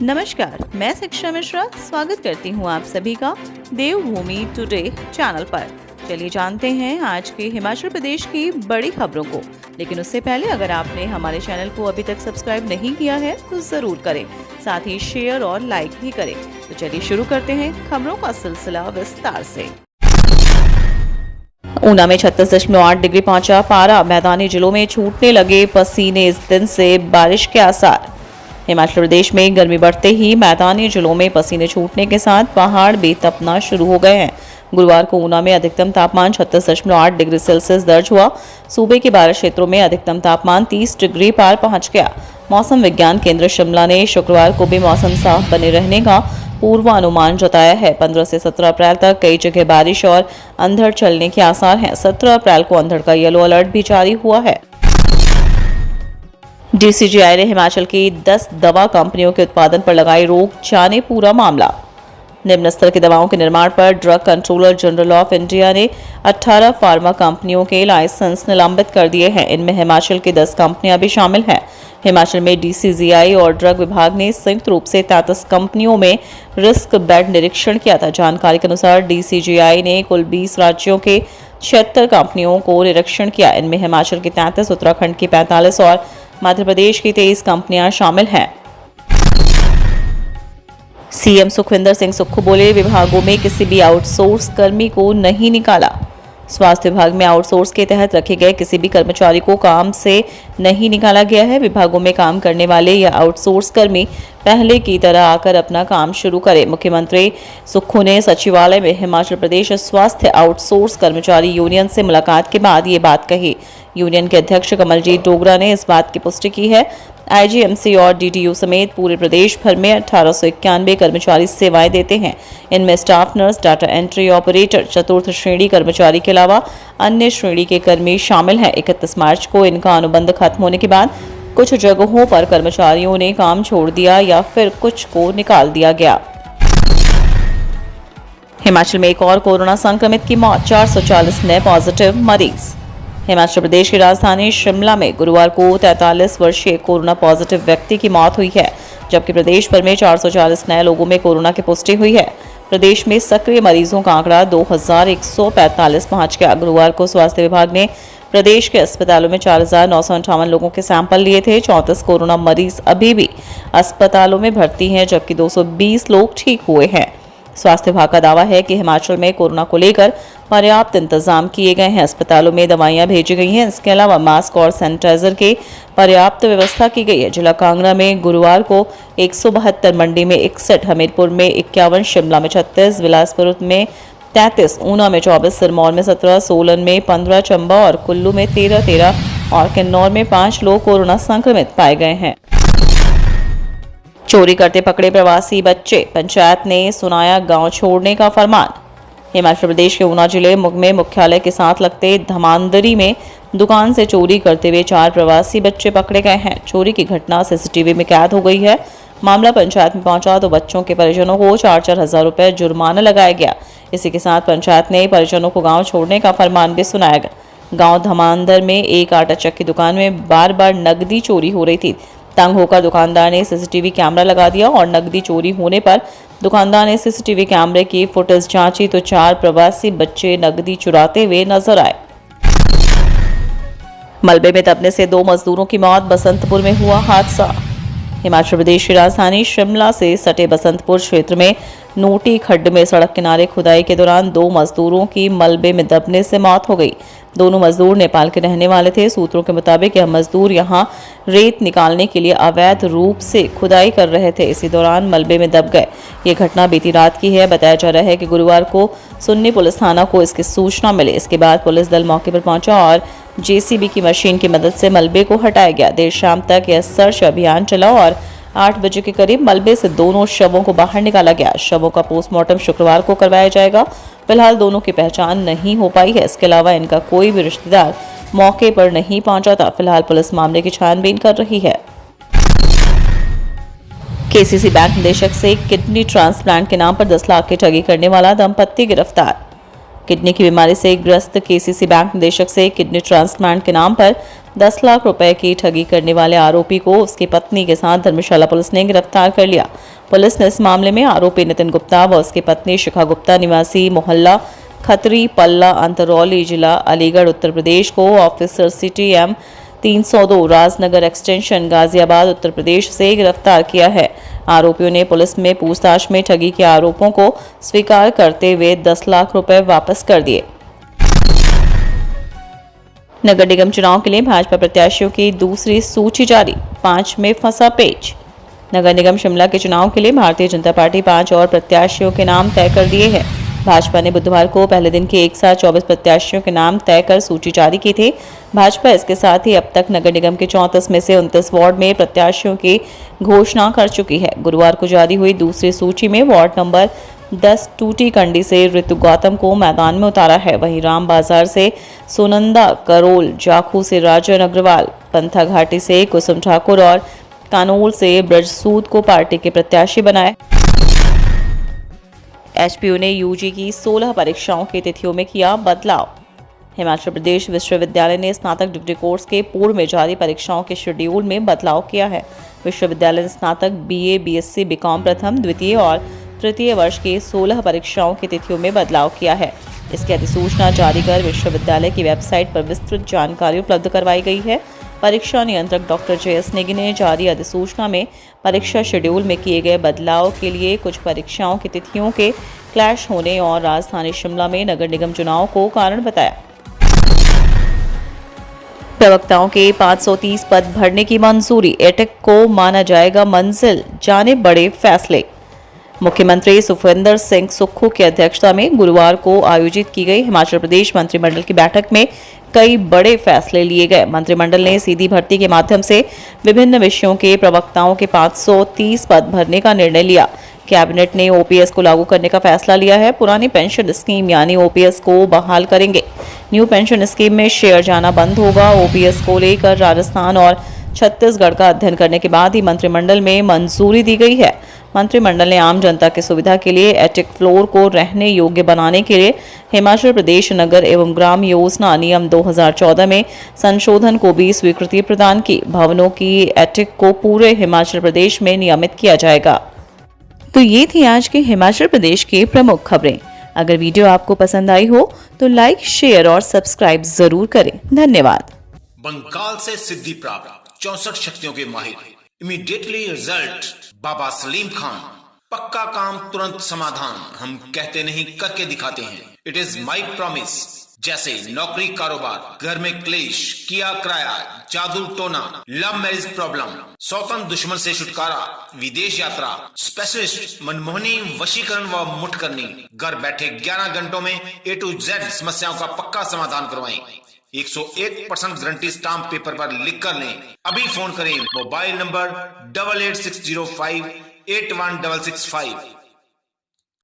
नमस्कार, मैं शिक्षा मिश्रा स्वागत करती हूँ आप सभी का देवभूमि टुडे चैनल पर। चलिए जानते हैं आज के हिमाचल प्रदेश की बड़ी खबरों को। लेकिन उससे पहले अगर आपने हमारे चैनल को अभी तक सब्सक्राइब नहीं किया है तो जरूर करें, साथ ही शेयर और लाइक भी करें। तो चलिए शुरू करते हैं खबरों का सिलसिला विस्तार से। ऊना में 36.8 डिग्री पहुंचा पारा, मैदानी जिलों में छूटने लगे पसीने, इस दिन से बारिश के आसार। हिमाचल प्रदेश में गर्मी बढ़ते ही मैदानी जिलों में पसीने छूटने के साथ पहाड़ भी तपना शुरू हो गए हैं। गुरुवार को ऊना में अधिकतम तापमान 36.8 डिग्री सेल्सियस दर्ज हुआ। सूबे के 12 क्षेत्रों में अधिकतम तापमान 30 डिग्री पार पहुंच गया। मौसम विज्ञान केंद्र शिमला ने शुक्रवार को भी मौसम साफ बने रहने का पूर्वानुमान जताया है। 15 से 17 अप्रैल तक कई जगह बारिश और अंधड़ चलने के आसार हैं। 17 अप्रैल को अंधड़ का येलो अलर्ट भी जारी हुआ है। DCGI ने हिमाचल की 10 दवा कंपनियों के उत्पादन पर लगाई रोक, जाने पूरा मामला। निम्न स्तर की दवाओं के निर्माण पर drug controller general of India ने 18 फार्मा कंपनियों के लाइसेंस निलंबित कर दिए हैं। इनमें हिमाचल की 10 कंपनियां भी शामिल हैं। हिमाचल में DCGI और ड्रग विभाग ने संयुक्त रूप से 33 कंपनियों में रिस्क बेड निरीक्षण किया था। जानकारी के अनुसार DCGI ने कुल 20 राज्यों के 76 कंपनियों को निरीक्षण किया। इनमें हिमाचल की 33, उत्तराखंड की 45 और मध्य प्रदेश की 23 कंपनियां शामिल हैं। CM सुखविंदर सिंह सुक्खू बोले, विभागों में किसी भी आउटसोर्स कर्मी को नहीं निकाला। स्वास्थ्य विभाग में आउटसोर्स के तहत रखे गए किसी भी कर्मचारी को काम से नहीं निकाला गया है। विभागों में काम करने वाले या आउटसोर्स कर्मी पहले की तरह आकर अपना काम शुरू करें। मुख्यमंत्री सुक्खू ने सचिवालय में हिमाचल प्रदेश स्वास्थ्य आउटसोर्स कर्मचारी यूनियन से मुलाकात के बाद ये बात कही। यूनियन के अध्यक्ष कमलजीत डोगरा ने इस बात की पुष्टि की है। IGMC और DTU समेत पूरे प्रदेश भर में 1891 कर्मचारी सेवाएं देते हैं। इनमें staff nurse, data entry operator, चतुर्थ श्रेणी कर्मचारी के अलावा अन्य श्रेणी के कर्मी शामिल हैं। 31 मार्च को इनका अनुबंध खत्म होने के बाद कुछ जगहों पर कर्मचारियों ने काम छोड़ दिया या फिर कुछ को निकाल दिया गया। हिमाचल में एक और कोरोना संक्रमित की मौत, 440 नए पॉजिटिव मरीज। हिमाचल प्रदेश की राजधानी शिमला में गुरुवार को 43 वर्षीय कोरोना पॉजिटिव व्यक्ति की मौत हुई है, जबकि प्रदेश भर में 440 नए लोगों में कोरोना की पुष्टि हुई है। प्रदेश में सक्रिय मरीजों का आंकड़ा 2145 पहुंच गया। गुरुवार को स्वास्थ्य विभाग ने प्रदेश के अस्पतालों में 4958 लोगों के सैंपल लिए थे। 34 कोरोना मरीज अभी भी अस्पतालों में भर्ती हैं, जबकि 220 लोग ठीक हुए हैं। स्वास्थ्य विभाग का दावा है कि हिमाचल में कोरोना को लेकर पर्याप्त इंतजाम किए गए हैं। अस्पतालों में दवाइयां भेजी गई हैं। इसके अलावा मास्क और सैनिटाइजर की पर्याप्त व्यवस्था की गई है। जिला कांगड़ा में गुरुवार को 172, मंडी में 61, हमीरपुर में 51, शिमला में 36, बिलासपुर में 33, ऊना में 24, सिरमौर में 17, सोलन में 15, चंबा और कुल्लू में 13 और किन्नौर में 5 लोग कोरोना संक्रमित पाए गए हैं। चोरी करते पकड़े प्रवासी बच्चे, पंचायत ने सुनाया गांव छोड़ने का फरमान। हिमाचल प्रदेश के ऊना जिले में मुख्यालय के साथ लगते धमांदरी में दुकान से चोरी करते हुए 4 प्रवासी बच्चे पकड़े गए हैं। चोरी की घटना CCTV में कैद हो गई है। मामला पंचायत में पहुंचा तो बच्चों के परिजनों को 4-4 हजार रुपए जुर्माना लगाया गया। इसी के साथ पंचायत ने परिजनों को गाँव छोड़ने का फरमान भी सुनाया गया। गाँव धमांदर में एक आटा चक्की दुकान में बार बार नकदी चोरी हो रही थी। तंग होकर दुकानदार ने CCTV कैमरा लगा दिया और नकदी चोरी होने पर दुकानदार ने CCTV कैमरे की फुटेज जांची तो 4 प्रवासी बच्चे नकदी चुराते हुए नजर आए। मलबे में दबने से 2 मजदूरों की मौत, बसंतपुर में हुआ हादसा। हिमाचल प्रदेश की राजधानी शिमला से सटे बसंतपुर क्षेत्र में नोटी खड्ड में सड़क किनारे खुदाई के दौरान 2 मजदूरों की मलबे में दबने से मौत हो गई। दोनों मजदूर नेपाल के रहने वाले थे। सूत्रों के मुताबिक यह मजदूर यहां रेत निकालने के लिए अवैध रूप से खुदाई कर रहे थे। इसी दौरान मलबे में दब गए। ये घटना बीती रात की है। बताया जा रहा है कि गुरुवार को सुन्नी पुलिस थाना को इसकी सूचना मिली। इसके बाद पुलिस दल मौके पर पहुंचा और JCB की मशीन की मदद से मलबे को हटाया गया। देर शाम तक यह सर्च अभियान चला और 8 बजे के करीब मलबे से दोनों शवों को बाहर निकाला गया। शवों का पोस्टमार्टम शुक्रवार को करवाया जाएगा। फिलहाल दोनों की पहचान नहीं हो पाई है। इसके अलावा इनका कोई भी रिश्तेदार मौके पर नहीं पहुंचा था। फिलहाल पुलिस मामले की छानबीन कर रही है। KCC बैंक निदेशक से किडनी ट्रांसप्लांट के नाम पर 10 लाख की ठगी करने वाला दंपत्ति गिरफ्तार। किडनी की बीमारी से ग्रस्त KCC बैंक निदेशक से किडनी ट्रांसप्लांट के नाम पर 10 लाख रुपए की ठगी करने वाले आरोपी को उसकी पत्नी के साथ धर्मशाला पुलिस ने गिरफ्तार कर लिया। पुलिस ने इस मामले में आरोपी नितिन गुप्ता व उसकी पत्नी शिखा गुप्ता निवासी मोहल्ला खतरी पल्ला अंतरौली जिला अलीगढ़ उत्तर प्रदेश को officer city M 302 Rajnagar extension Ghaziabad Uttar Pradesh से गिरफ्तार किया है। आरोपियों ने पुलिस में पूछताछ में ठगी के आरोपों को स्वीकार करते हुए 10 लाख रुपए वापस कर दिए। नगर निगम चुनाव के लिए भाजपा प्रत्याशियों की दूसरी सूची जारी, 5 में फंसा पेच। नगर निगम शिमला के चुनाव के लिए भारतीय जनता पार्टी 5 और प्रत्याशियों के नाम तय कर दिए हैं। भाजपा ने बुधवार को पहले दिन के एक साथ 24 प्रत्याशियों के नाम तय कर सूची जारी की थी। भाजपा इसके साथ ही अब तक नगर निगम के 34 में से 29 वार्ड में प्रत्याशियों की घोषणा कर चुकी है। गुरुवार को जारी हुई दूसरी सूची में वार्ड नंबर 10 टूटी कंडी से ऋतु गौतम को मैदान में उतारा है। वहीं राम बाजार से सुनंदा करोल, जाखू से राजन अग्रवाल, पंथा घाटी से कुसुम ठाकुर और कानोल से ब्रजसूद को पार्टी के प्रत्याशी बनाया। एचपीयू ने यूजी की 16 परीक्षाओं की तिथियों में किया बदलाव। हिमाचल प्रदेश विश्वविद्यालय ने स्नातक डिग्री कोर्स के पूर्व में जारी परीक्षाओं के शेड्यूल में बदलाव किया है। विश्वविद्यालय ने स्नातक बीए, बीएससी, बीकॉम प्रथम, द्वितीय और तृतीय वर्ष की 16 परीक्षाओं की तिथियों में बदलाव किया है। इसकी अधिसूचना जारी कर विश्वविद्यालय की वेबसाइट पर विस्तृत जानकारी उपलब्ध करवाई गई है। परीक्षा नियंत्रक डॉक्टर JS नेगी ने जारी अधिसूचना में परीक्षा शेड्यूल में किए गए बदलाव के लिए कुछ परीक्षाओं की तिथियों के क्लैश होने और राजधानी शिमला में नगर निगम चुनाव को कारण बताया। प्रवक्ताओं के 530 पद भरने की मंजूरी, एटेक को माना जाएगा मंजिल, जाने बड़े फैसले। मुख्यमंत्री सुखविंदर सिंह सुक्खू की अध्यक्षता में गुरुवार को आयोजित की गई हिमाचल प्रदेश मंत्रिमंडल की बैठक में कई बड़े फैसले लिए गए। मंत्रिमंडल ने सीधी भर्ती के माध्यम से विभिन्न विषयों के प्रवक्ताओं के 530 पद भरने का निर्णय लिया। कैबिनेट ने ओपीएस को लागू करने का फैसला लिया है। पुरानी पेंशन स्कीम यानी ओपीएस को बहाल करेंगे। न्यू पेंशन स्कीम में शेयर जाना बंद होगा। ओपीएस को लेकर राजस्थान और छत्तीसगढ़ का अध्ययन करने के बाद ही मंत्रिमंडल में मंजूरी दी गई है। मंत्रिमंडल ने आम जनता की सुविधा के लिए एटेक फ्लोर को रहने योग्य बनाने के लिए हिमाचल प्रदेश नगर एवं ग्राम योजना नियम 2014 में संशोधन को भी स्वीकृति प्रदान की। भवनों की एटेक को पूरे हिमाचल प्रदेश में नियमित किया जाएगा। तो ये थी आज के हिमाचल प्रदेश की प्रमुख खबरें। अगर वीडियो आपको पसंद आई हो तो लाइक, शेयर और सब्सक्राइब जरूर करें। धन्यवाद। बंगाल से सिद्धि प्राप्त 64 शक्तियों के माहिर, इमीडिएटली रिजल्ट, बाबा सलीम खान। पक्का काम, तुरंत समाधान। हम कहते नहीं, करके दिखाते हैं। It is my promise. जैसे नौकरी, कारोबार, घर में क्लेश, किया किराया, जादू टोना, लव मैरिज प्रॉब्लम, स्वतंत्र दुश्मन से छुटकारा, विदेश यात्रा, स्पेशलिस्ट मनमोहनी, वशीकरण व मुठ करनी। घर बैठे 11 घंटों में A to Z समस्याओं का पक्का समाधान करवाएं। 101% गारंटी स्टाम्प पेपर पर लिख कर लें। अभी फोन करें। Mobile number 8860581665।